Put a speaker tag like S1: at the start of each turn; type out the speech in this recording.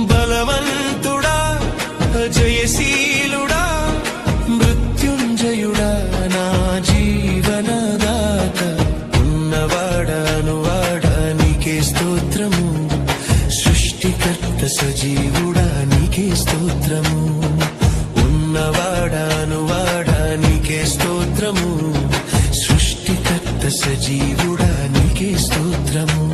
S1: బలవంతుడా జయశీలుడా మృత్యుంజయుడా నా జీవనదాత ఉన్నవాడా నీకే స్తోత్రము సృష్టికర్త సజీవుడా నీకే స్తోత్రము ఉన్నవాడా నీకే స్తోత్రము సృష్టికర్త సజీవుడా నీకే స్తోత్రము